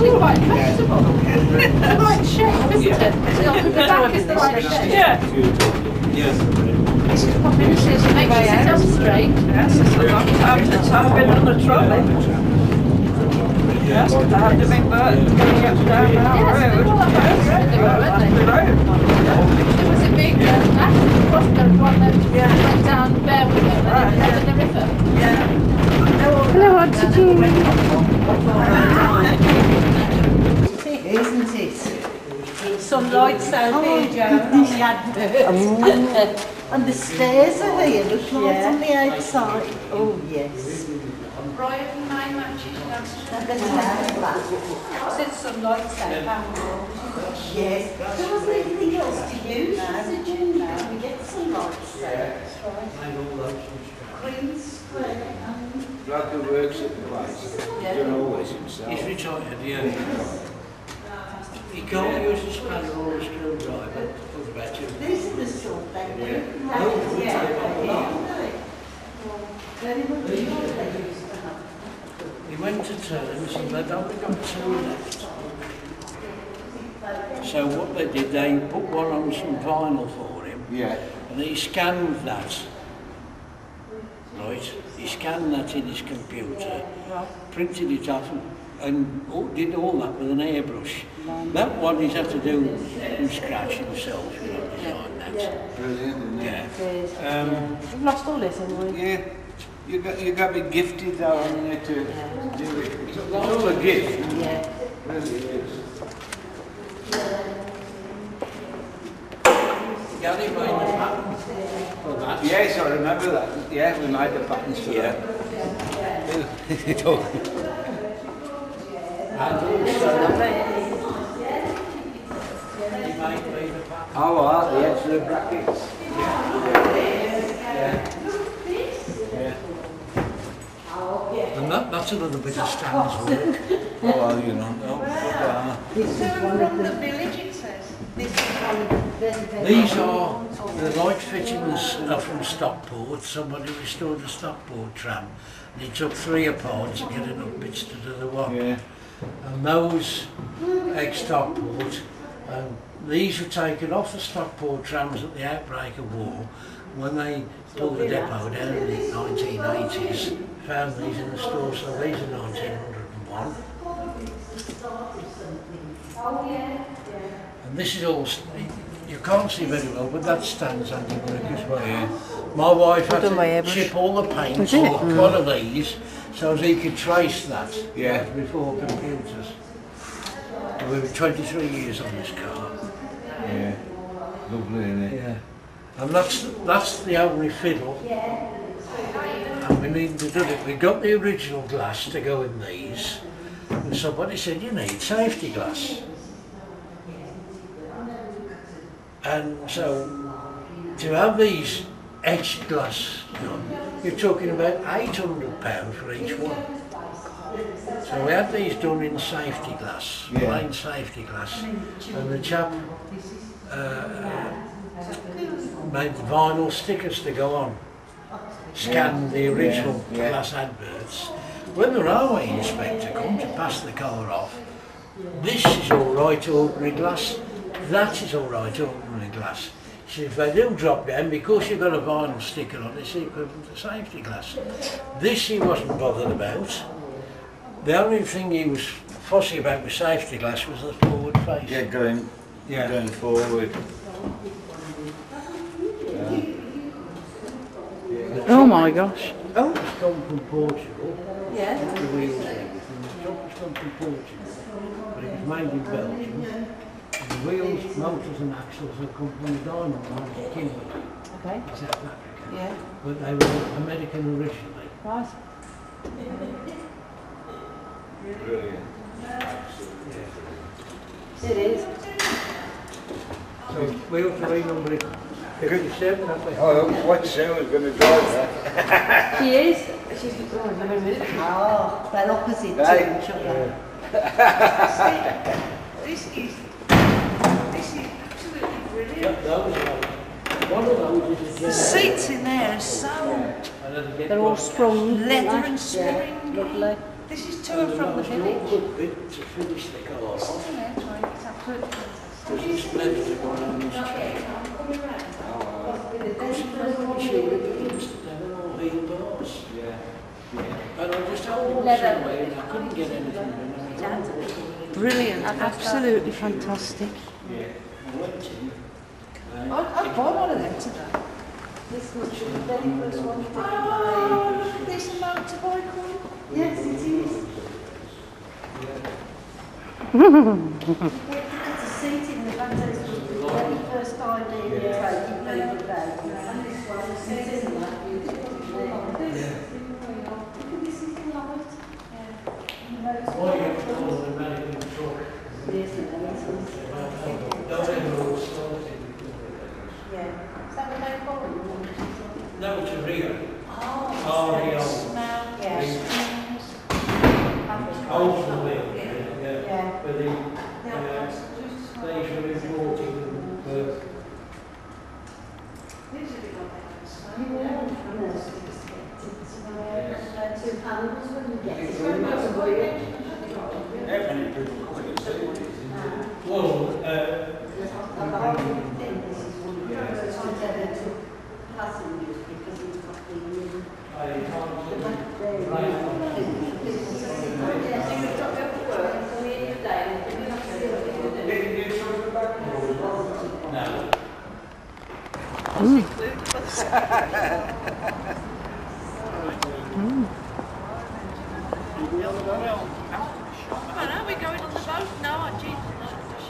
actually quite comfortable. It's the right shape, isn't it? The back is the right shape. Yeah. It makes you sit up straight. Yes, it's a long time since I've been on the trolley. Yes, I have to be burdened going up down that road. There was a big accident, wasn't there? One that went down there with it in the river. Hello, Auntie Jean. Isn't it? Some lights out there, Joe, on the advert. And the stairs are here, look like on the outside. Oh, yes. Royal and nine matches. Since some lights out. Yes. There wasn't anything else to use, was it, June? Now we get some lights there. Queen Square. Bloke who works at the place, doing always himself. He's retired, yeah. He can't use the spanner or a screwdriver. Talk about you. This is the sort that we very much sure they used to have. He went to terms and they'd only got 2 left. So what they did, they put one on some vinyl for him. Yeah. And he scanned that. Right? He scanned that in his computer, printed it off and did all that with an airbrush. That one he's had to do from scratch himself, you know, design that. Brilliant, isn't it? We've lost all this, haven't we? Yeah. You got to be gifted though, haven't you, to do it. It's all a gift. Yeah. Really is. Gary made the pattern for that. Yes, I remember that. Yeah, we made the patterns for that. And also, he made me the pattern. Oh, wow, the edge of the brackets. And that's another bit of Stan's work. Oh, well, you know. This is one of the village, it says. This is one of the very, very These are the light fittings are from Stockport. Somebody restored a Stockport tram and he took 3 apart to get enough bits to do the one. Yeah. And those ex-Stockport, these were taken off the Stockport trams at the outbreak of war when they pulled the depot down in the 1980s. Found these in the store, so these are 1901. And this is all, you can't see very well, but that stands handiwork as well. Yeah. My wife had Done by to airbrush. chip all the paint Was it? off one of these so as he could trace that. Yeah. Before computers. And we were 23 years on this car. Yeah. Lovely, isn't it? Yeah. And that's the only fiddle. And we needed to do it. We got the original glass to go in these. And somebody said, you need safety glass. And so, to have these etched glass done, you're talking about £800 for each one. So we had these done in safety glass, plain safety glass. And the chap made the vinyl stickers to go on, scanned the original glass adverts. When the railway inspector come to pass the car off, this is all right ordinary glass, that is all right ordinary glass. He said, if they do drop down, because you've got a vinyl sticker on, it's equivalent to safety glass. This he wasn't bothered about. The only thing he was fussy about with safety glass was the forward face. Yeah, going forward. Oh my gosh. Oh, it's come from Portugal. Yeah. The wheels and everything. The truck's come from Portugal, but it was made in Belgium. And the wheels, motors and axles have come from the diamond mines in Kimberley, Okay. South Africa. Yeah. But they were American originally. Right. Brilliant. It is. So we ought to renumber it 57, haven't we? Oh, what Sarah's going to drive that? She is. She's. Oh, never a minute. Oh, they're opposite to Hey. each other. This is absolutely brilliant. Those are, one of those is a The seats in there are so and then They're all sprung. leather and spring. Lovely. This is to and from the There's no village. good bit to finish the car off. There's this left to go around this track. Because you know, when you see ribbons, they're all heel bars. And I just held them some way and I couldn't get anything done. Brilliant, absolutely fantastic. I went in. I bought one of them today. This was the very first one. Oh, this motorbike one. Yes, it is. It's a seat in the back. This was the very first time they tried to play the bag. And this one sits in that beautiful. This is the light. Why you have to call the American truck? Yes, it is. Yeah. Is that the main problem? No, it's a Rio. Oh, Rio. smell. Yes. Old from there. Yeah. But they were importing the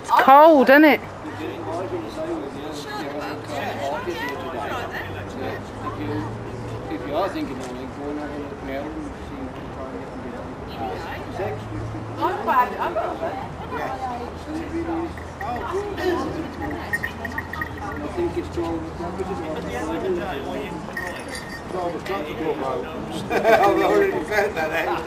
It's cold, isn't it? If you are thinking of like going over and look now and see if you can try and get them to do it. I'm glad. I'm I think it's 12 o'clock, isn't it? 12 o'clock to go home. I've already found that out.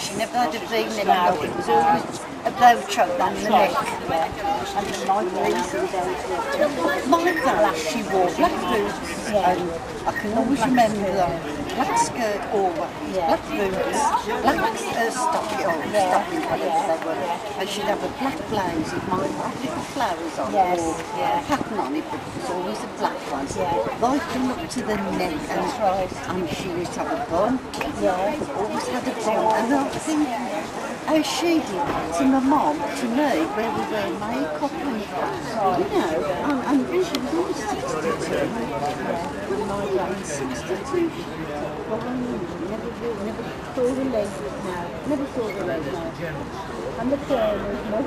She never had a big neck. It was always a blow choke down the neck. And then my class, she wore black boots. And I can always remember them. Black skirt always, black boots, black stocking, whatever they were. And she'd have a black blouse with my little flowers on, or a pattern on it, but it was always a black one. Right from up to the neck, and she used to have a bun. Always had a bun. And I think how she did to my mum, to me, where we wear makeup and she was always 62. When my dad was 62. Never saw the legs now. Never saw the legs now. And the pianos, no.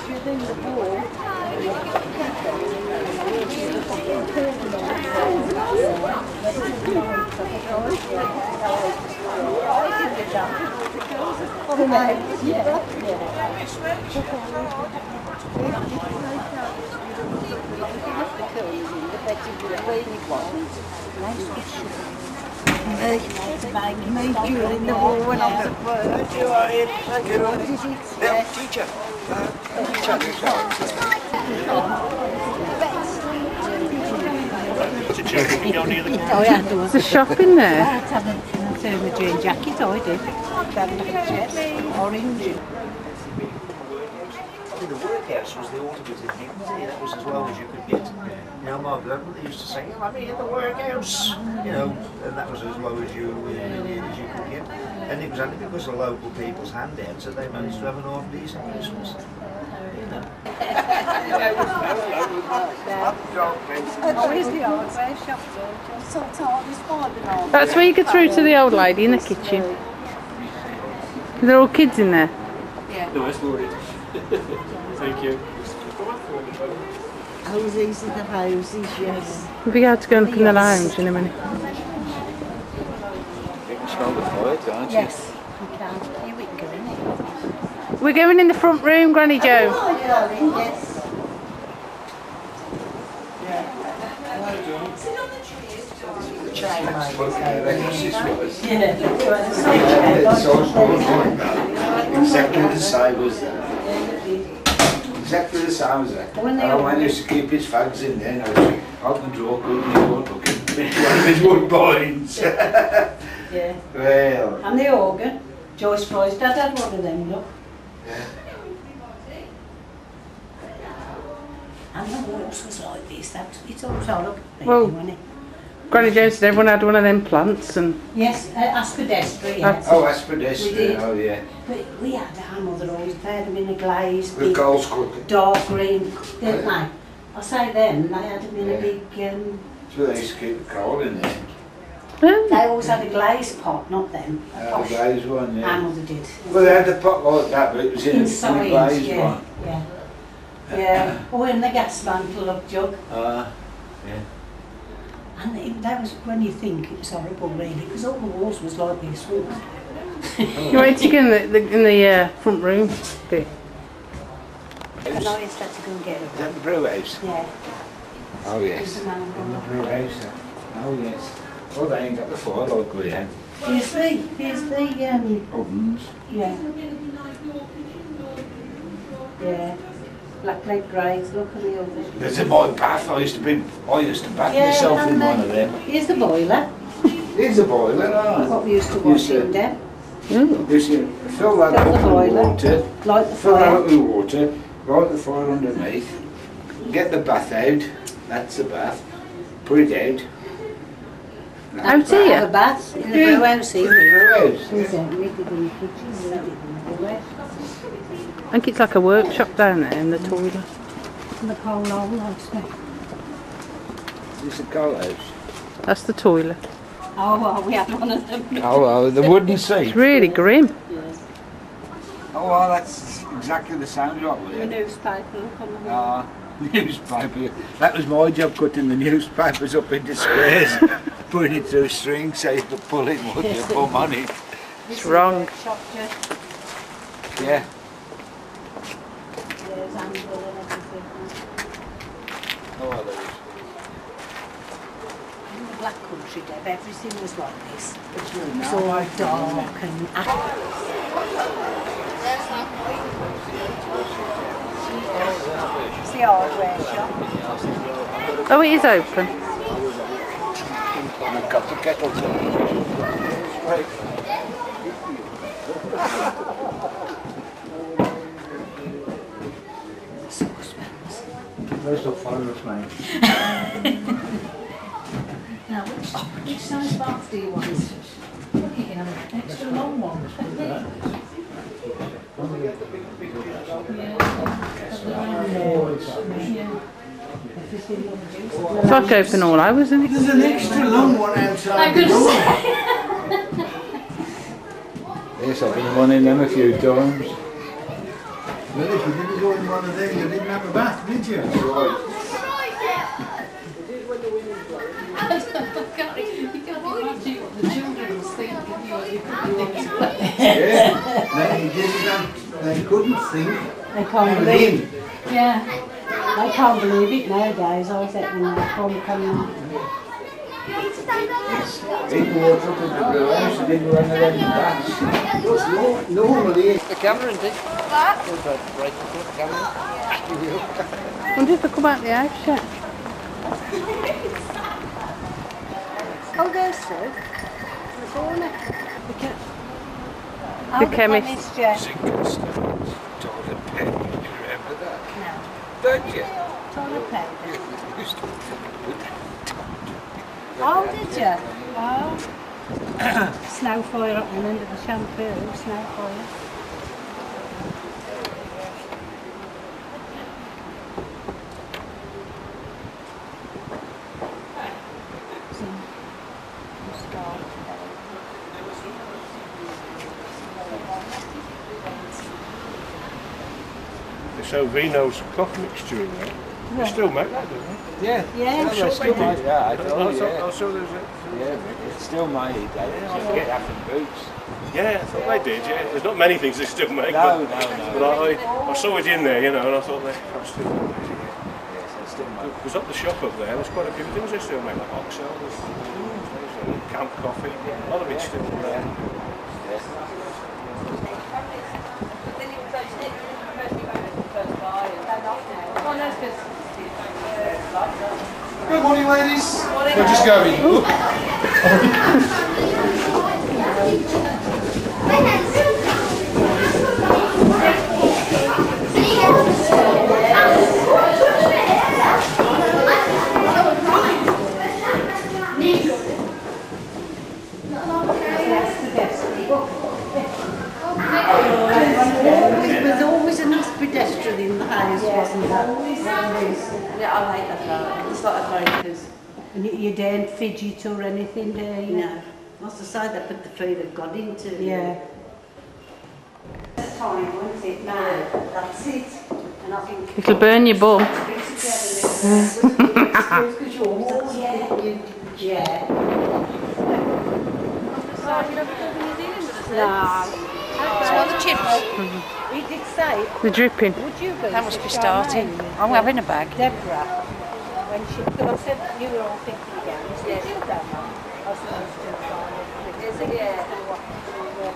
She was in the wall. Me during the war when I was at work. You are in. Thank you. Now, teacher. Oh yeah, there was There's a shop in there. I had a thermogen jacket, I did. Orange. workhouse was the ultimate in dignity. That was as low as you could get. You know, my grandmother used to say, "Oh, I'm in the workhouse," you know, and that was as low as you could get. And it was only because of local people's handouts that they managed to have an half decent Christmas. You know. Oh, here's the hardware shop, George. So it's more than all. That's where you go through to the old lady in the kitchen. Are there all kids in there? No, it's loaded. Thank you. Houses are the houses, yes. We'll be able to go and look in the lounge in a minute. You can smell the fire, can't you? Yes, we can. Here we go, innit? We're going in the front room, Granny Jo. Oh, darling, yes. Exactly the same was that. Exactly the same as that. I used to keep his fags in there and I was out the drawer, couldn't he go looking at his wood points. Yeah. Well. And the organ. Joyce Fry's dad had one of them, look. Yeah. And the walls was like this. It's also look pretty, Well, wasn't it? Granny Jo said everyone had one of them plants and... Yes, aspidestra, yes. Oh, We aspidestra, did. oh yeah. We had our mother always had them in a glaze, With big, goals cooking. dark green, didn't they? I say then, they had them in a big, So they used to keep the coal in there. Oh. they always had a glaze pot, not them. A The posh. glaze one, Our yeah. mother did. Well, they had the pot like that, but it was in a Inside, glaze yeah, one. yeah. Yeah, or in the gas mantle of jug. Yeah. And that was, when you think, it was horrible really, because all the walls was like this, wasn't it? You wait to go in the front room bit. And I used to have to go and get Is it. that the brew house? Yeah. Oh There's yes. a man In the on brew house. Oh yes. Oh, they ain't got the fire like we had. Here's the, Ovens. yeah. Yeah. Black leg greys, look at the others. There's a my bath. I used to bath myself in and one of them. Here's the boiler, Here's a boiler. what we used to wash in there. You see, fill that Fill up the with boiler. water. Light the Fill that up fire. with water. Light the fire underneath. Get the bath out. That's the bath. Put it out. Out Have a here? bath in the Yeah. brew house In the here. brew house. We did in the kitchen, we did in the brew house. I think it's like a workshop down there in the toilet. And the coal hole, like so. This is a coal house. That's the toilet. Oh, well, we had one of them. Oh, the wooden seat. It's really grim. Oh, well, that's exactly the same as what we The had. newspaper, look on the wall. Newspaper. That was my job, cutting the newspapers up into squares, putting it through strings so you could pull it and put your bum on it. It's wrong. Shop, yeah. Yeah. There's Anvil and everything. Oh, well, there is. In the Black Country, Deb, everything was like this. It was all dark and it's the hardware shop. Oh, it is open. And a couple of kettles. Right. Where's the photos, mate? Now, which size bath do you want? Extra long one. It's like open all hours, isn't it? There's an extra long one outside. I'm going to say. Yes, I've been running them a few times. Well, if you didn't go in one of them, you didn't have a bath, did you? Right. The children will think if you're Yeah, they couldn't think. They can't believe Yeah. They can't believe it nowadays. I think when they come coming. He walked up into the blue house and didn't run it in the baths. Normally, The camera, isn't it? Right, the camera. I wonder if they come out the house yet. Oh, there's Sue. The corner. The chemist. Yeah. Zinc and stones, told a pen. You remember that? don't you? Toilet powder. Oh, did you? Oh. Snow foil up and under the shampoo, snow foil. They sell Vino's cloth mixture in there. They still make that, don't they? Yeah. Yeah, no, sure still they made. do. Yeah, I told you. Yeah. Also there's It's still made. You can get that from Boots. yeah, I thought they did, yeah. There's not many things they still make, No, but no. I saw it in there, you know, and I thought they still make it. Yes, it's still made. Because up the shop up there, there's quite a few things they still make, like oxtail, there's camp coffee, a lot of it's still there. Yes. Good morning, ladies. We're just going. Ooh. There was always a nice pedestrian in the house, wasn't there? Yeah, I like that though. It's not as like because And you don't fidget or anything, do you? no. That's the side that put the food have got into. Yeah. It's time, won't it? No, that's it. And I think It'll burn your bum. Yeah. So the chips. We did say, They're dripping. would you go? That must be starting. I'm having a bag. Deborah, when she, because I said you were all thinking again, you said, you don't know. I was still trying to Is it? Yeah.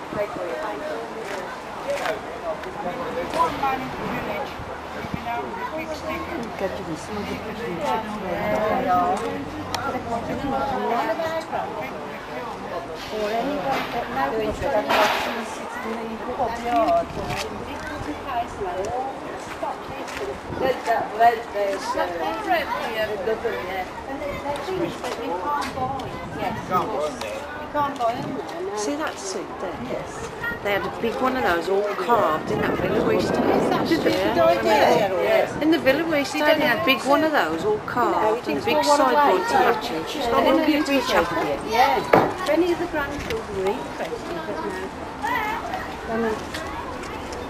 or anybody that knows that actually sits in the courtyard. That red there's And they're things that you can't buy. Yes. You can't buy them there, no. See that suit there? Yes. They had a big one of those all carved in that Villa we stayed in. Did they idea? Yeah. In the Villa we stayed, they had a big one of those all carved and a big sideboard to match it. She's got one gift for each chapel. Yeah. If any of the grandchildren were interested, but no.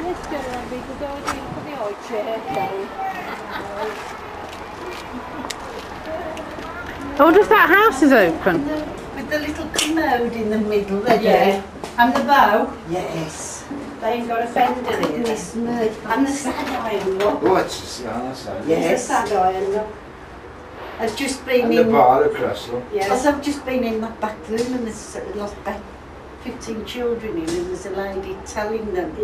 Let's go, Abby. We'll go and put the high chair down. Oh, just that house is open. With the little commode in the middle there. Yeah. And the bow. Yes. They've got a fender in this mud. And the sag iron look. Oh, it's on the side. Yes. The sag iron look. I've just been And in. the bar across, look. Yes. I've just been in that back room and there's lost about 15 children in and there's a lady telling them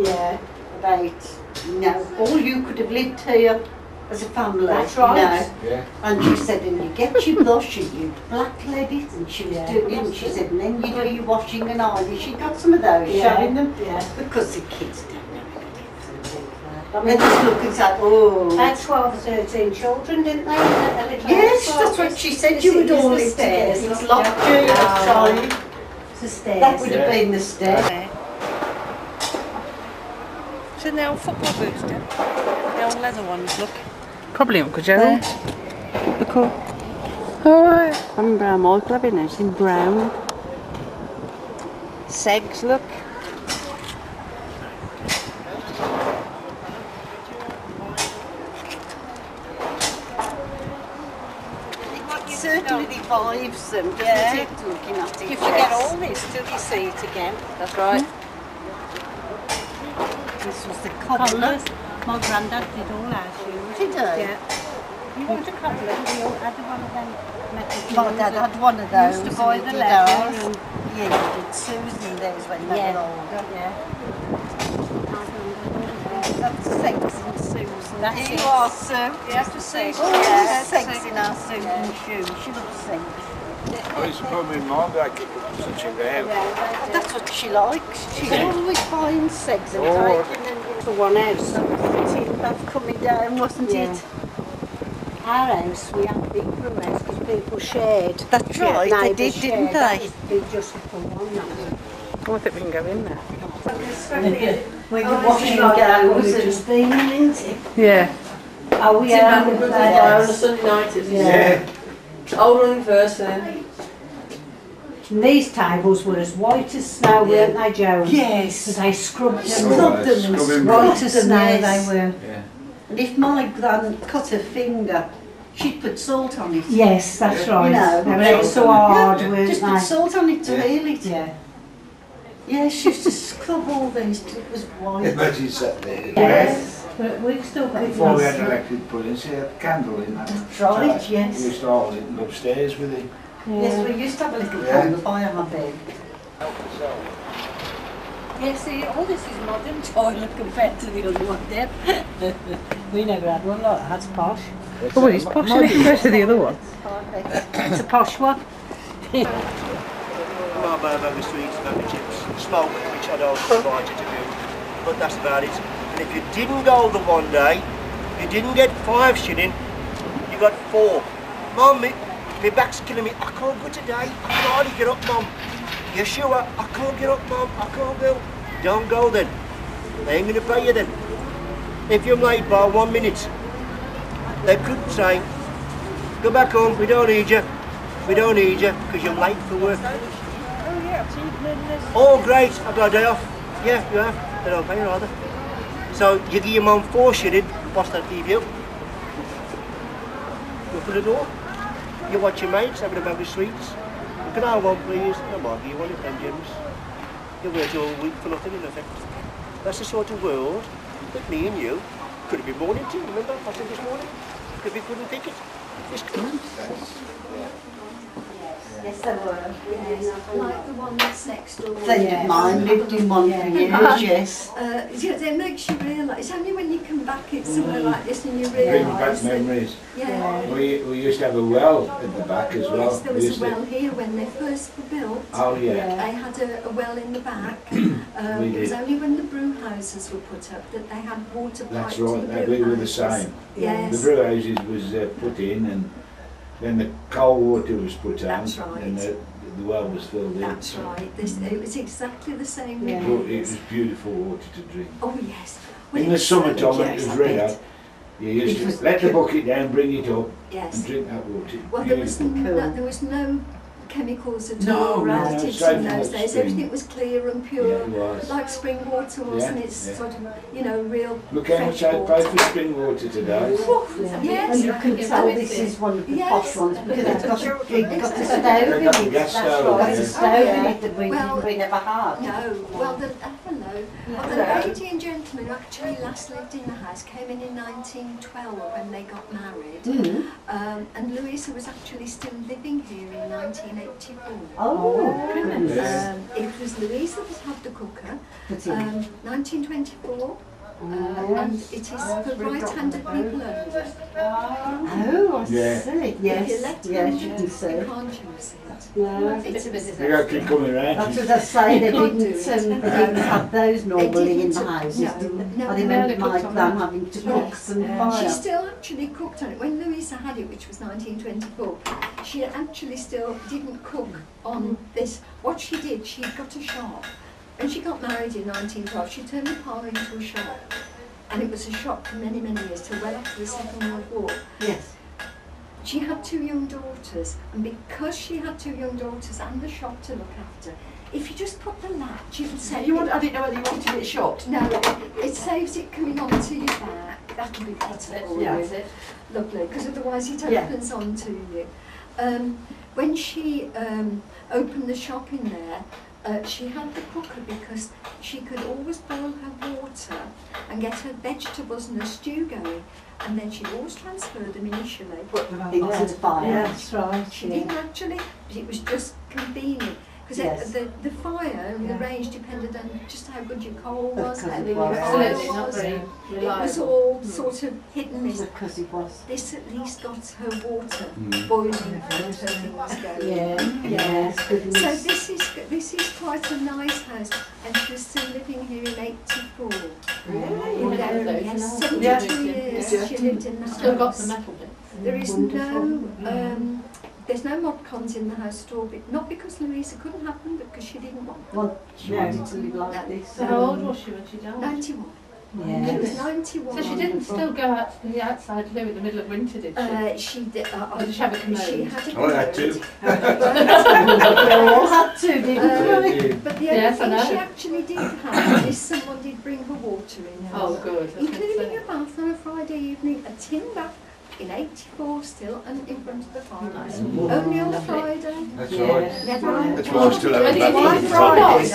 about, all you could have lived here as a family. That's right. Yeah. And she said, and you get your brush and you'd blacklead it, and she was doing it, and she said, and then you do your washing and ironing. She got some of those, showing them, because the kids don't know anything. They just look and say, oh. They had 12 or 13 children, didn't they? A little Yes, house. that's what she said. You would all live together. It's locked during the time. The stairs. That would have been the stair. So the old football boots, then? The old leather ones, look. Probably Uncle Gerald. Look all. Alright. I remember how Michael having it in brown. Segs, look. It certainly revives them, doesn't it, looking at it? You forget all this till you see it again. That's right. This was the cobbler. My granddad did all our shoes. Did he? Yeah. You want a cobbler? We all had one of them metal shoes. My dad had one of those. Used to buy the leather. And yeah, he did Susan those when they were older. Yeah. That's Segs and Susan. That's it. You are Sue. You have to see. Yeah, Segs in our Susan shoes. She loves Segs. I used to put my mum back such a day. That's what she likes. She's always buying Segs and taking them to one house. That's coming down, wasn't it? our house, we had big roommates because people shared. That's right, they did, didn't they? They just for one night. I think we can go in there. When you're watching goes and things, isn't it? Yeah. Oh yeah. On a Sunday night, isn't it? Yeah. I'll run first then. And these tables were as white as snow, weren't they, Joe? Yes. Because they scrubbed them. Scrubbed them. As white as snow Yes. they were. Yeah. And if my gran cut her finger, she'd put salt on it. Yes, that's right. You know, they were so hard, Yeah, weren't just put they? salt on it to Yeah. heal it. Yeah. Yeah, she used to scrub all these till it was white. Imagine sat there. Yes. But we've still got Before we had this. electric puddings, she had a candle in that. That's right, We yes. used to hold it upstairs with it. Yes, we used to have a little Yeah. candle by our bed. Yeah, see, all this is modern toilet compared to the other one there. We never had one like that, that's posh. Oh, well, it's posh compared to the other one. It's a posh one. Marlboro sweets, tobacco chips, smoke, which I don't invite you to do, but that's about it. And if you didn't go the one day, you didn't get 5 shilling, you got 4. Mum, my back's killing me, I can't go today, I can hardly get up, Mum. You sure? I can't get up, Mum, I can't go. Don't go then. They ain't gonna pay you then. If you're late by 1 minute, they could say, go back home, we don't need you. We don't need you because you're late for work. Oh great, I've got a day off. Yeah, you have. They don't pay you either. So you give your mum 4 shilling, what's that leave you? Go for the door. You watch your mates having a bag of sweets. Can I have one please? No mind, you want it then, James. You wait all week for nothing in effect. That's the sort of world that me and you could have been born into, remember? I said this morning. Because we couldn't think it. This Yes, they were. Like the one that's next door. Friend of mine lived in one for years, yes. It makes you realise, it's only when you come back at somewhere like this and you Bring back realise that, memories. yeah. We used to have a well at the back as well. Yes, there We was used a to- well here when they first were built. Oh yeah. They had a well in the back. We It was did. only when the brew houses were put up that they had water pipes That's to right, the we brew were the houses. same. Yes. The brew houses was put in and then the cold water was put on That's right. and the well was filled in. That's right. It was exactly the same with But it this. was beautiful water to drink. Oh yes. Well, In it the was so summertime when it yes, was I red bet. hot, you used It was to let the cool. bucket down, bring it up Yes. and drink that water. Well, there was, Beautiful. there was no chemicals at No, all, or no, additives straight in from those the days. spring. Everything was clear and pure, Yeah, it was. like spring water was, Yeah, and it's yeah. sort of, you know, real Look how much fresh I water. pay for spring water today. Yes. And you can tell this is one of the posh ones because it's got a stove in They've got the it. gas That's stove, right, yeah. a stove in it that Well, we never had. No, well, hello. Well, the lady and gentleman who actually last lived in the house came in 1912 when they got married. And Louisa was actually still living here in 1984. Oh, It was Louisa that had the cooker, 1924. And it is for right-handed people only. Oh, I Yeah. see. If you're Yes, left-handed, yes, you can you see. can't use it. No. They got to keep coming around. That's what I say, they Can't do didn't, it. they didn't have those normally in didn't, the houses. no, didn't no, I no, remember they my cooked on gran it. having to cook Yes. some She fire. still actually cooked on it. When Louisa had it, which was 1924, she actually still didn't cook on this. What she did, she got a shop. When she got married in 1912, she turned the parlour into a shop. And it was a shop for many, many years, till well after the Second World War. Yes. She had 2 young daughters, and because she had 2 young daughters and the shop to look after, if you just put the latch, it would save it. I didn't know whether you wanted it shut. No, it saves it coming onto your back. That'll be better for Yeah. you. Lovely, because otherwise it Yeah. opens onto you. When she opened the shop in there, she had the cooker because she could always boil her water and get her vegetables and her stew going, and then she'd always transfer them initially. Into the fire. Yeah. That's right. She yeah. didn't actually, but it was just convenient. Because Yes. the fire and the range depended on just how good your coal was, Because how it good your was. fire Absolutely, not was. very It was reliable. all sort of hit and miss. Because it was. This at least got her water boiling and her things going. Yeah, yes, So goodness. this is quite a nice house, and she was still living here in '84. Really? Yes, Yeah. 72 years Yeah. she lived in that Still got house. the metal bits. There is there's no mod cons in the house at all, not because Louisa couldn't have them, but because she didn't want them. Well, she wanted to live like this. So how old was she when she died? 91. Yeah. She was 91. So she didn't still go out to the outside loo in the middle of winter, did she? She did. Or did she have a commode? She had a Oh, I had to. We all had to, didn't we? But the Yes, I only know. thing she actually did have is someone did bring her water in. Oh, good. Including a bath on a Friday evening, a tin bath in 84 still, and in front of the fireplace. Only on Friday. That's Yeah. right. Never on That's why I still have And a it's one back Friday.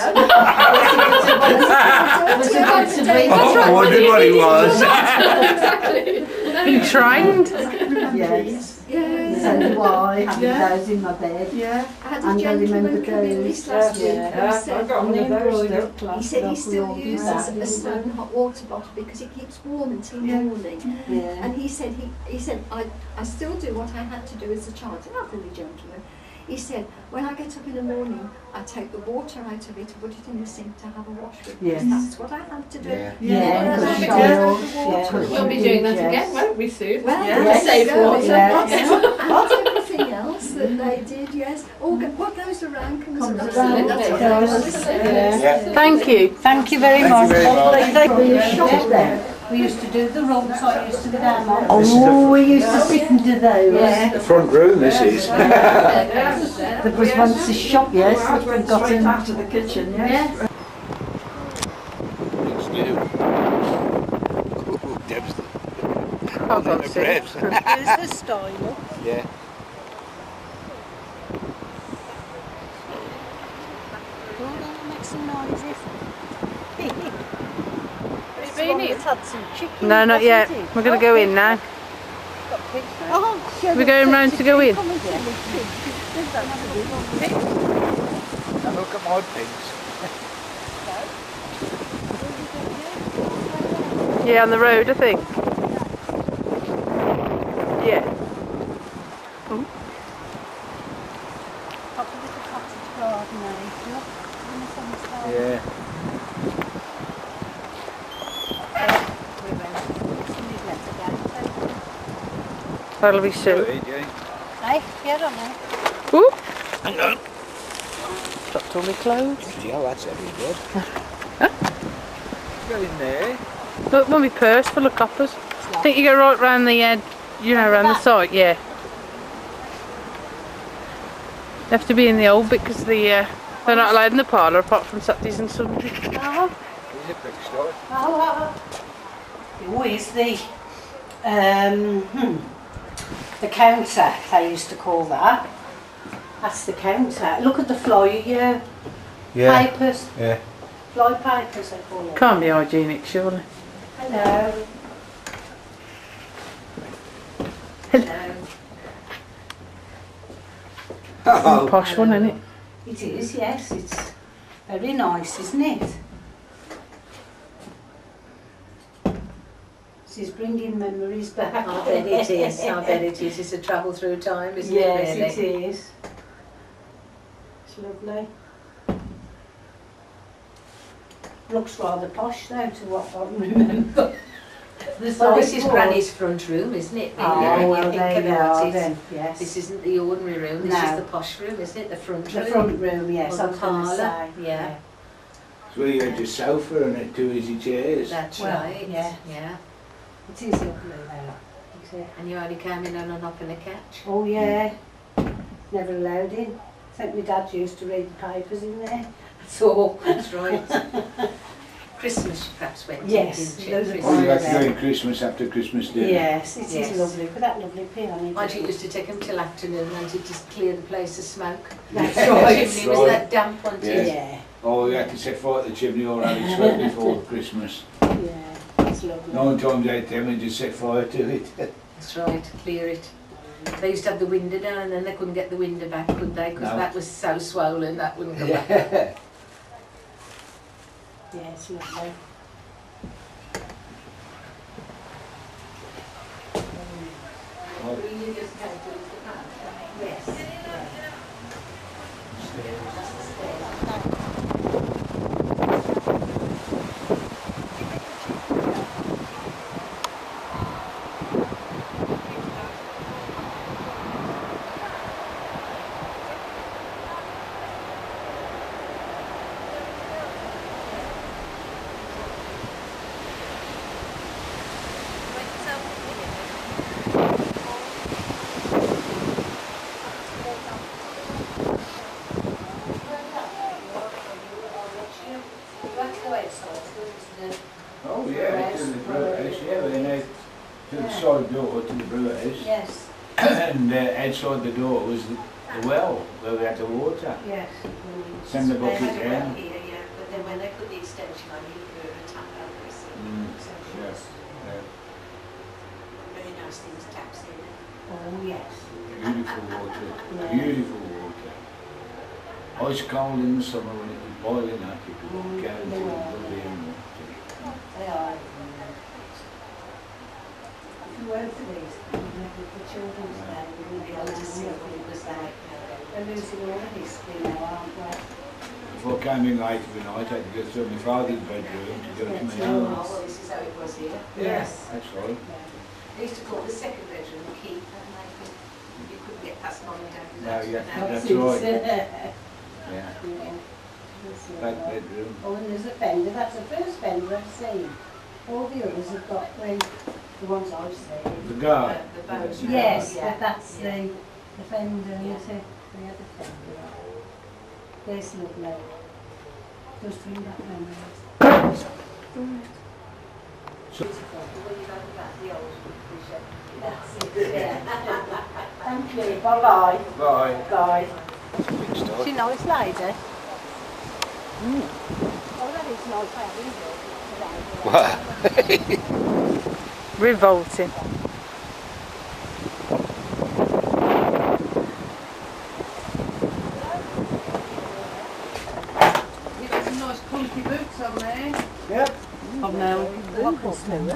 I wondered what he was. Exactly. Been trained. Yes. Yes. So do I, having Yeah. those in my bed. Yeah. I had And a I gentleman remember come in those. this last week Yeah. who I said, got one of those still. he said he We still all do uses that. a stone hot water bottle because it keeps warm until morning. Yeah. And he said I still do what I had to do as a child, an elderly gentleman. He said, when I get up in the morning, I take the water out of it and put it in the sink to have a wash with. Yes. Because that's what I had to do. Yeah. Yeah, Because because I child, take the water. yeah. We'll be doing that Yes. again, won't we, Sue? Well, Yes. Save water. Yes. Not everything else that they did, yes. What goes around comes around. around. That's what Yeah. I always say. Yeah. Thank you. Thank you very Thank much. you very much. Thank you. Shop there. We used to do the rugs, I used to go down on. Oh, we used to sit and do those. The front room, this is. There was once a shop, yes, that we got Straight in. after the kitchen, yes. Deb's Hold on, Sue. Here's the style. Yeah. No, not yet. We're going to go in now. We're going round to go in. Now look at my pigs. Yeah, on the road, I think. Yeah. Oh. Yeah. That'll be soon. Hey, get on there. Ooh, Hang on. dropped all my clothes. Yeah, that's heavy, good. Go in there. Look, my purse full of coppers. I think you go right round the edge, round the side, yeah. You have to be in the old bit because they're not allowed in the parlour apart from Saturdays and Sundays. Here's a big story. Oh, here's the counter, they used to call that. That's the counter. Look at the fly papers. Yeah. Fly papers, they call it. Can't be hygienic, surely. Hello. Hello. Oh. Posh one, isn't it? It is, yes. It's very nice, isn't it? She's bringing memories back. I bet it is. I bet it is. It's a travel through time, isn't Yes, it? Really? it is. It's lovely. Looks rather posh though, to what I remember. Well, this is Granny's front room, isn't it? Really, Oh, when well, you there think you about are it. then, yes. This isn't the ordinary room. This No. is the posh room, isn't it? The front room. The front room, yes, Or I the was going to parlour. say. Yeah. So you had your sofa and it, two easy chairs. That's Well, right. yeah. Yeah. It is lovely there. Is it? And you only came in on a knock and a catch. Oh yeah, never allowed in. I think my dad used to read the papers in there. That's all. That's right. Christmas perhaps went Yes, in, those didn't are Oh, it? you had to go in Christmas after Christmas dinner. Yes, it Yes. is lovely. With that lovely piano. Mind you, it used to take them till afternoon and to just clear the place of smoke. That's The right. chimney was that damp, wasn't it? Yeah, Oh, you had to set fire to the chimney or have it swept before Christmas. yeah, it's lovely. 9 times out of 10 we just set fire to it. That's right, clear it. They used to have the window down and then they couldn't get the window back, could they? Because No. that was so swollen that wouldn't go back. Yeah. Yeah, it's lovely. Yes. outside door to the brew house. Yes. And outside the door was the well where we had the water. Yes. Send the bucket They had a well down. here, yeah, but then when they put the extension on, you put a tap out this. Yes. Very nice things, taps in. Oh, yes. Beautiful water. Yeah. Beautiful water. Ice cold in the summer when it was boiling up, you could go into the bubbly and They are. If you went for these, the children's day, you wouldn't be able to see what it was like. They're losing all the history now, aren't they? Before I came in late the night, I had to go through my father's bedroom to go to my Oh, house. well, this is how it was here. Yes. That's right. They used to call the second bedroom the keep, and you couldn't get past mum and dad. No, yeah, that's it. right. Yeah. Yeah. Back bedroom. Oh, and there's a fender. That's the first fender I've seen. All the others have got the ones I've seen. The guard. The bows. Yes, Yeah. but that's the fender, isn't it? The other fender. There's lovely. Just bring that memories. That's it, yeah. Thank you. Bye-bye. Bye. Bye. Big stuff. She nice lady. Oh, that is nice. What? Revolting. You've got some nice comfy boots on there. Yep. Oh no, what can smell the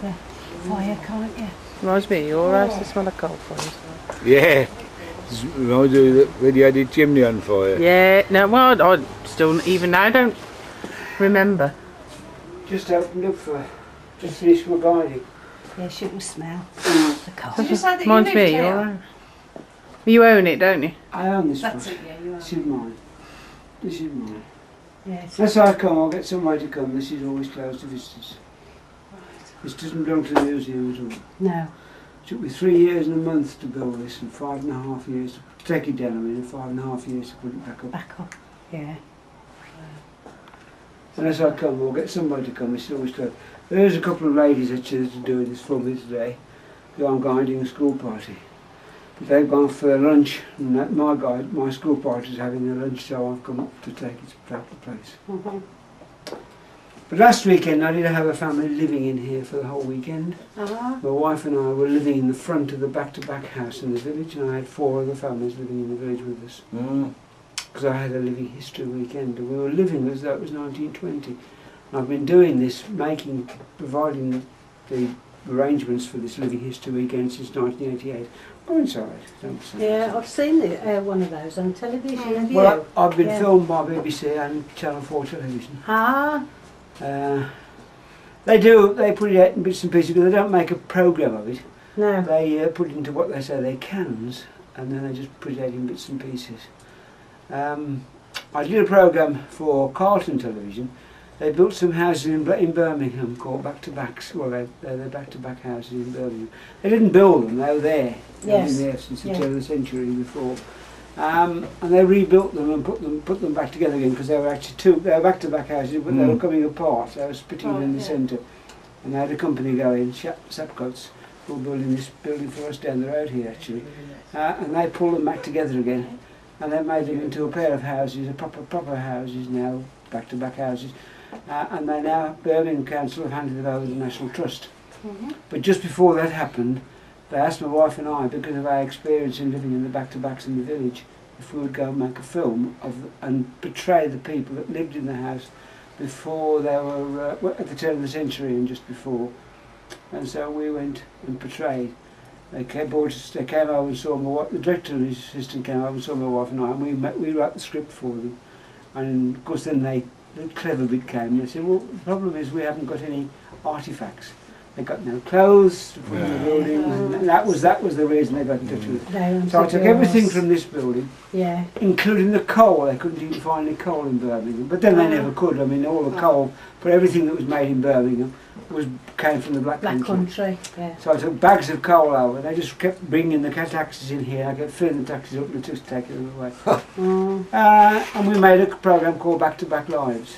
fire, can't you? Reminds me of your house, the smell of coal fires. Yeah. Reminds you when you had your chimney on fire. Yeah, no, well, I still, even now, don't remember. Just opened up for, just finished my guiding. Yeah, she will smell the coal. Did you say that you Reminds moved me of here? your house. You own it, don't you? I own this That's one. it, yeah, you are. This is mine. This is mine. Yes. Unless I come, I'll get somewhere to come. This is always closed to visitors. This doesn't belong to the museum at all. No. It took me 3 years and a month to build this and 5.5 years to take it down, and 5.5 years to put it back up. Back up. Yeah. Unless I come, I'll get somebody to come. It's always closed. There's a couple of ladies actually that are doing this for me today, who I'm guiding a school party. But they've gone for their lunch, and my school party is having their lunch, so I've come up to take it back to place. Mm-hmm. But last weekend I did have a family living in here for the whole weekend. Uh-huh. My wife and I were living in the front of the back-to-back house in the village, and I had 4 other families living in the village with us. Because I had a living history weekend, and we were living as though it was 1920. And I've been doing this, providing the arrangements for this living history weekend since 1988. Go inside. Don't say Yeah, I've seen one of those on television. Have you? Well, I've been Yeah. filmed by BBC and Channel 4 television. Ah. They put it out in bits and pieces, but they don't make a programme of it. No. They put it into what they say they cans, and then they just put it out in bits and pieces. I did a programme for Carlton Television. They built some houses in Birmingham called back-to-backs. Well, they're back-to-back houses in Birmingham. They didn't build them, they were there. Yes. They've been there since the Yeah. turn of the century before. And they rebuilt them and put them back together again, because they were actually they were back-to-back houses, but they were coming apart. They were splitting them in the centre. And they had a company going, Sapcoats, who were building this building for us down the road here actually. And they pulled them back together again. And they made them into a pair of houses, a proper houses now, back-to-back houses. And they now, Birmingham Council have handed them over to the National Trust. Mm-hmm. But just before that happened, they asked my wife and I, because of our experience in living in the back-to-backs in the village, if we would go and make a film and portray the people that lived in the house before they were, at the turn of the century and just before. And so we went and portrayed. They came over and saw my wife, the director and his assistant came over and saw my wife and I, and we wrote the script for them. And of course then the clever bit came. They said, well, the problem is we haven't got any artefacts. They got no clothes to put in the building, and that was the reason they got in touch with it. So I took everything from this building, including the coal. They couldn't even find any coal in Birmingham, but then they never could. I mean, all the coal for everything that was made in Birmingham came from the Black Country. Yeah. So I took bags of coal over. They just kept bringing the taxis in here. I kept filling the taxis up and just taking them away. And we made a programme called Back to Back Lives,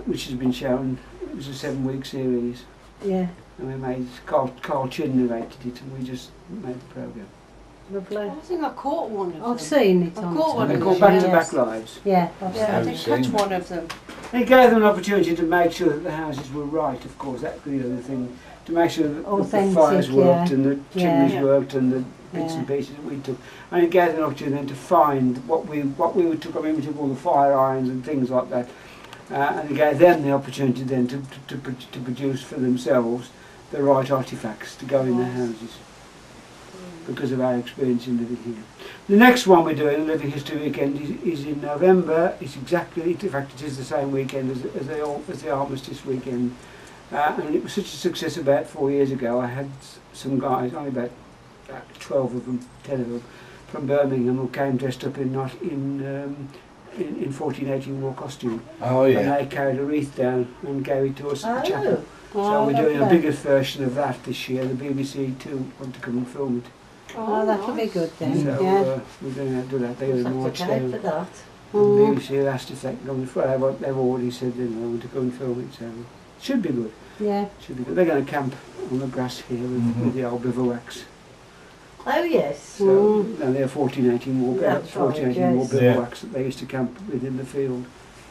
which has been shown. It was a 7-week series. Yeah. and we made Carl Chin narrated it, and we just made the programme. Lovely. I think I caught one of them. I've seen it I've on caught one They're of called them. Back to Back Lives. Yeah, I've Yeah, I seen did it. catch one of them. And it gave them an opportunity to make sure that the houses were right, of course, that's the other thing. To make sure that the Authentic, fires worked yeah. and the chimneys Yeah. worked and the bits Yeah. and pieces that we took. And it gave them an opportunity then to find what we took. I mean, we took all the fire irons and things like that. And it gave them the opportunity then to produce for themselves the right artefacts to go in their houses, because of our experience in living here. The next one we're doing, the Living History Weekend, is in November. It's exactly, in fact it is the same weekend as the Armistice weekend. And it was such a success about 4 years ago. I had some guys, only about 12 of them, 10 of them, from Birmingham who came dressed up in 1418 war costume. Oh yeah. And they carried a wreath down and gave it to us at the chapel. So Oh, we're doing a lovely. bigger version of that this year. The BBC too want to come and film it. Oh, that'll be good then. So Yeah. we're going to do that. They're going to march down. for that. The BBC have asked if they can go and film it. They've already said they want to go and film it. So it should be good. Yeah. Should be good. They're going to camp on the grass here with the old bivouacs. Oh yes. So and they're 1418 war, That's right, 1418 war yes. bivouacs that they used to camp within the field.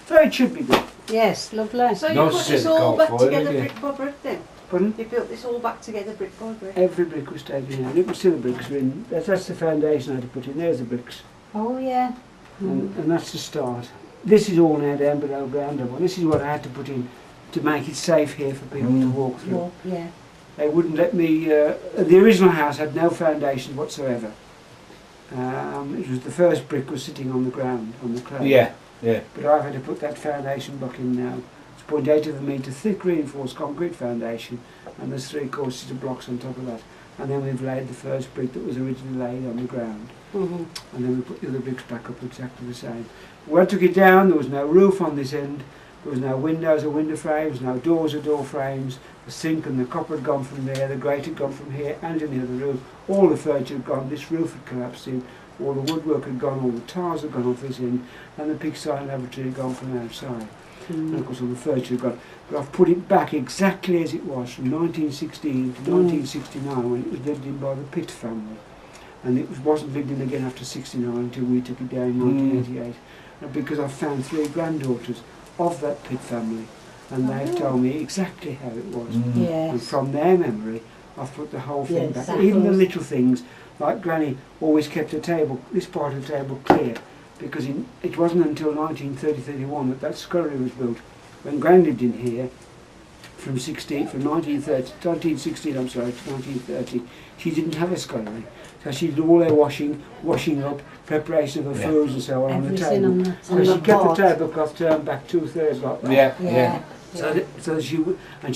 So it should be good. Yes, lovely. So you No put this shit, all can't back find it, together yeah. brick by brick then? Pardon? You built this all back together brick by brick? Every brick was taken out. It was still the bricks were in. That's the foundation I had to put in. There's the bricks. Oh, yeah. And that's the start. This is all now down below ground level. This is what I had to put in to make it safe here for people to walk through. Well, yeah. They wouldn't let me. The original house had no foundation whatsoever. It was the first brick was sitting on the ground on the clay. Yeah, yeah. But I've had to put that foundation block in now. It's 0.8 of a metre thick reinforced concrete foundation, and there's 3/4 of blocks on top of that. And then we've laid the first brick that was originally laid on the ground. Mm-hmm. And then we put the other bricks back up exactly the same. When I took it down, there was no roof on this end, there was no windows or window frames, no doors or door frames. The sink and the copper had gone from there, the grate had gone from here and in the other room. All the furniture had gone, this roof had collapsed in, all the woodwork had gone, all the tiles had gone off this end, and the pigsty lavatory had gone from outside. And of course all the furniture had gone. But I've put it back exactly as it was from 1916 to 1969 when it was lived in by the Pitt family. And it wasn't lived in again after 69 until we took it down in 1988. And because I found 3 granddaughters of that Pitt family, and they've told me exactly how it was. And Yes. from their memory, I've put the whole thing Yes, back. that Even the was- little things, like Granny always kept the table, this part of the table clear, because it wasn't until 1930-31 that that scullery was built. When Granny lived in here, from 1916 to 1930, she didn't have a scullery. So she did all her washing up, preparation of her foods and so on the Everything table. on that. So she kept the tablecloth turned back 2/3 like that. Yeah. So she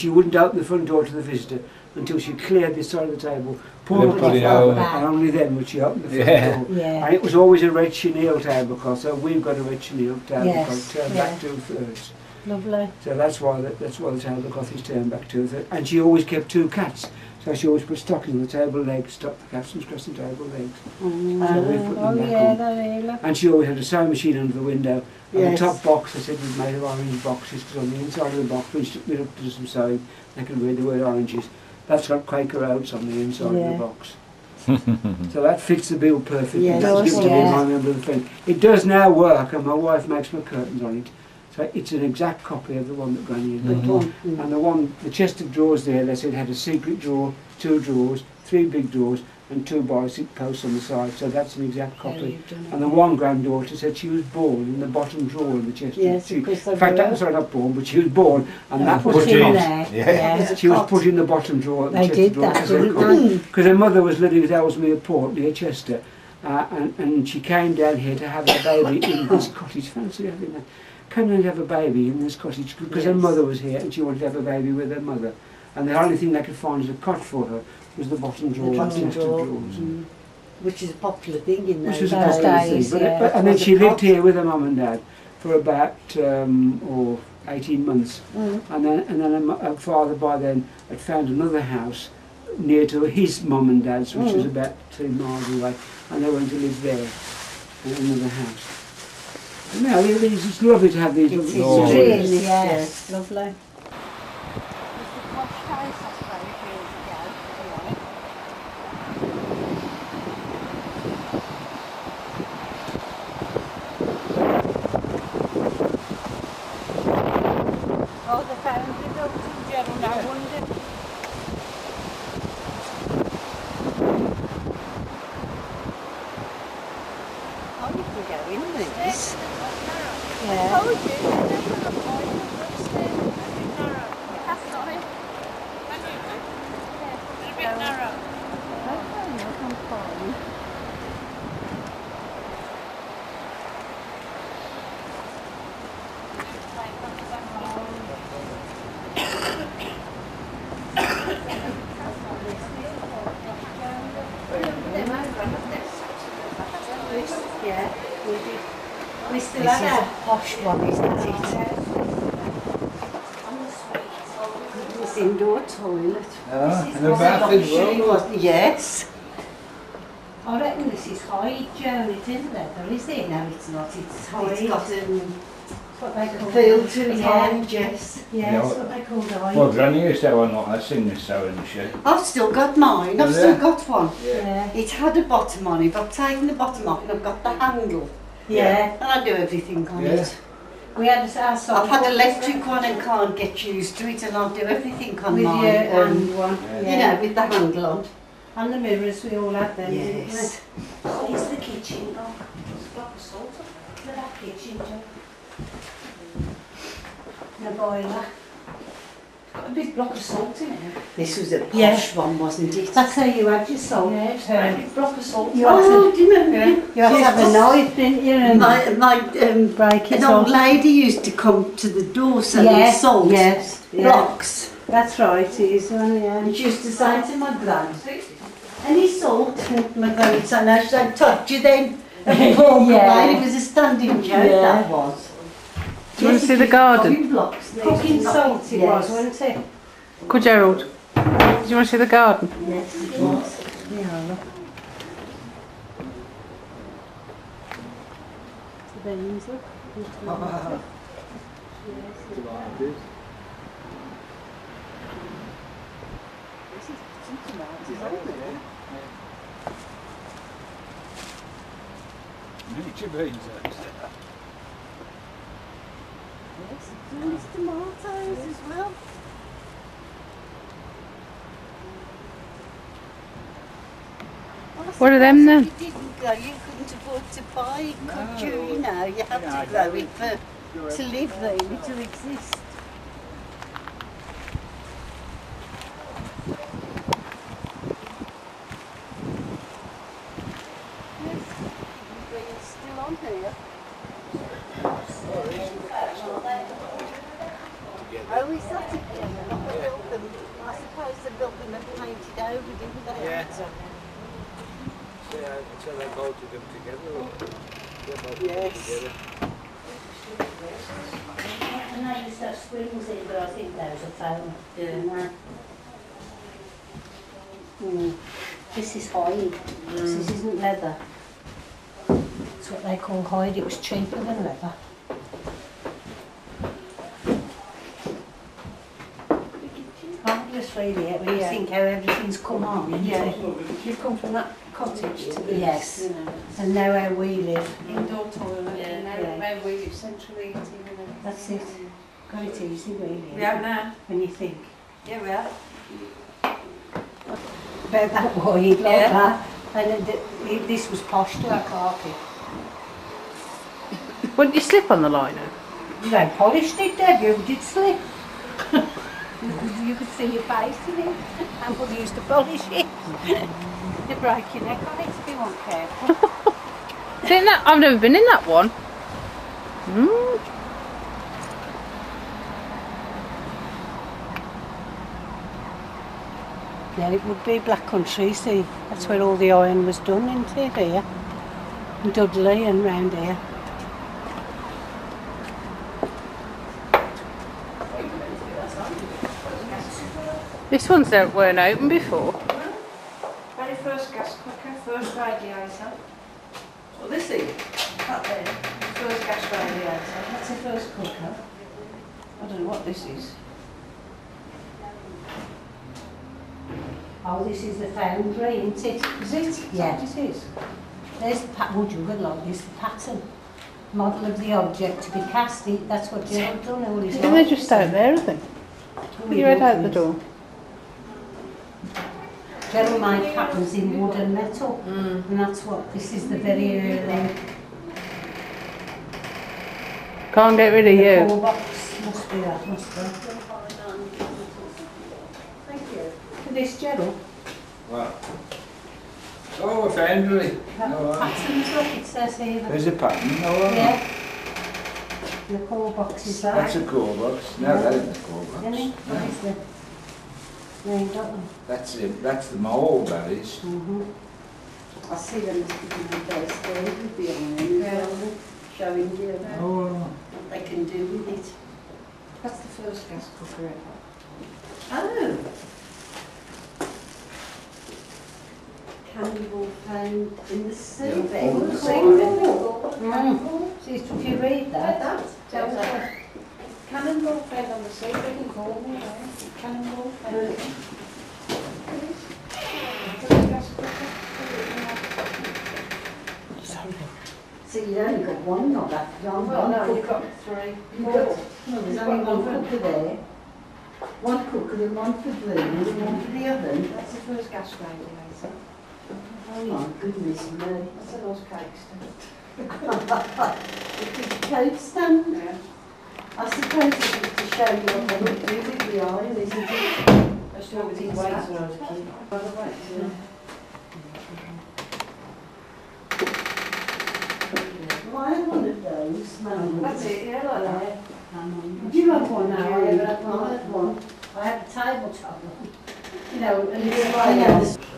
wouldn't open the front door to the visitor until she cleared this side of the table, poured Put it it over, over. and only then would she open the front door. Yeah. And it was always a red chenille tablecloth, so we've got a red chenille tablecloth Yes, turned yeah. back 2/3. Lovely. So that's why the tablecloth is turned back 2/3. And she always kept 2 cats. So she always put stockings on the table legs, stop the cats and cross the table legs. So we put them back on. They're lovely. And she always had a sewing machine under the window. And Yes. the top box, I said, was made of orange boxes, because on the inside of the box, when she took me up to do some sewing, they could read the word oranges. That's got Quaker Oats on the inside of Yeah. the box. So that fits the bill perfectly. Yeah, it That's does, given to me yeah. by a member of the family. It does now work, and my wife makes my curtains on it. So it's an exact copy of the one that Granny had made. And the chest of drawers there, they said had a secret drawer, 2 drawers, 3 big drawers, and 2 bicycle posts on the side. So that's an exact copy. And the one granddaughter said she was born in the bottom drawer of the chest. Yes, She, because in fact, that was not born, but she was born, and that was put in it. there. Yeah. She was put in the bottom drawer of the They chest did of drawers. that, didn't they? Because her mother was living at Ellesmere Port near Chester, and she came down here to have a baby in this cottage. Fancy having that. Come and have a baby in this cottage, because her mother was here and she wanted to have a baby with her mother. And the only thing they could find as a cot for her was the bottom drawer of the chest of drawers. Which is a popular thing in Which those was a popular thing. days, But, yeah. and then she lived here with her mum and dad for about 18 months. And then her father by then had found another house near to his mum and dad's, which was about 2 miles away, and they went to live there in another house. And now it's lovely to have these lovely It's stories. really, yes. Lovely. It's the posh house, I suppose. Yeah. told you, you're never going to find it. It's a bit narrow. That's not it. It's a bit narrow. Okay, I'm fine. Yeah, we did. We still This had is a a posh one, isn't it? This indoor toilet. And the bath as well. Yes. I reckon this is hide, Joan. It isn't leather, is it? No, it's not. It's hide. It's got What they call filter it. hide, yes. Yeah, that's what they call hide. Well, Granny used to have one like that, seen this sewing machine. I've still got mine. I've Yeah. still got one. Yeah. It had a bottom on it. I've taken the bottom off and I've got the handle. Yeah. And I do everything on Yeah. it. We had our son. I've had electric one and can't get used to it, and I'll do everything on with mine. your hand one. You know, with the handle on. And the mirrors, we all had them, Yes. didn't we? Here's the kitchen. Oh, it's block of salt. Look at that kitchen, Joe. The boiler. Got a big block of salt in it. This was a posh Yeah. one, wasn't it? That's how you had your salt. Yeah, it's a big block of salt. You had Oh, to, do you remember? you had to have a knife, didn't you? And My break it an old off. lady used to come to the door selling Yes, salt yes, yeah. blocks. That's right, it is one, yeah. And she used to say to my gran, any salt? And my gran would say, no, she don't touch you then. And walk Yeah. away. It was a standing joke, Yeah. that was. Do you want to see the garden? Cooking salt it was, wasn't it? Good, Gerald. Do you want to see the garden? Yes, it was. Yeah, look. The beans, look. Miniature beans. There's tomatoes as well. What are them then? You didn't go, you couldn't afford to buy it, could you? You know, you have to grow it for, to live really, to exist. Yes, it's still on here. Oh, is that it? Yeah, built them. I suppose they built them and painted over, didn't they? Yeah. So they bolted them together. Yes. And they used to have springs in, but I think those are foam. Yeah. This is hide. This isn't leather. It's what they call hide. It was cheaper than leather. Marvellous really, when you think how everything's come on. Yeah, you've come from that cottage to this. Yes. And now where we live. Indoor toilet. Yeah. Now we live centrally eating and everything. That's it. Got it easy really. We have now. When you think. Yeah, we have. About that wide like Yeah. that. And this was posh to our carpet. Wouldn't you slip on the liner? They polished it, Deb. You did slip. You could see your face in it. And we used to polish it. You break your neck on it if you weren't careful. Didn't that? I've never been in that one. Mm. Yeah, it would be Black Country, see. That's where all the iron was done, isn't it, here? In Dudley and round here. This one's weren't open before. Very first gas cooker, first radiator. Well, this is that there, the first gas radiator. That's the first cooker. I don't know what this is. Oh, this is the foundry, isn't it? Is it? Yeah. Is that what it is? There's the would you would like this, the pattern. Model of the object to be cast. That's what Gerald done all his Didn't they just out there, I think? Put your head out the door. Gerald made patterns in wood and metal. And that's what, this is the very early. Can't get rid of you. Call box must be that, must be. Thank you. For this, Gerald? What? Oh, a foundry. Patterns, look, it says here. There's a pattern. Oh, Yeah. The call box is that. That's a core box. No, that isn't a core box. Really? What is the name, don't they? That's it. That's the mould, that is. I see them as giving the best with the iron, showing you what they can do with it. That's the first gas cooker ever. Oh! Cannonball found in the sea bed. See, if you read that, Tells us. Cannonball found on the sea, they can call me, right? Cannonball found. So you've only got one, not that young. Well, no, you've got three. No, there's only one cooker there. One cooker and one for blue and one for the oven. That's the first gas radiator. Oh my goodness me. That's a those cakes. It's a coat stand. Yeah. I suppose it's to show you what they would do with the iron, isn't it? I still with these weights when I was a kid. By the way, Well, I had one of those. that's it, yeah, like that. Do you have one now? I had one. I had a tabletop one. You know, and it's like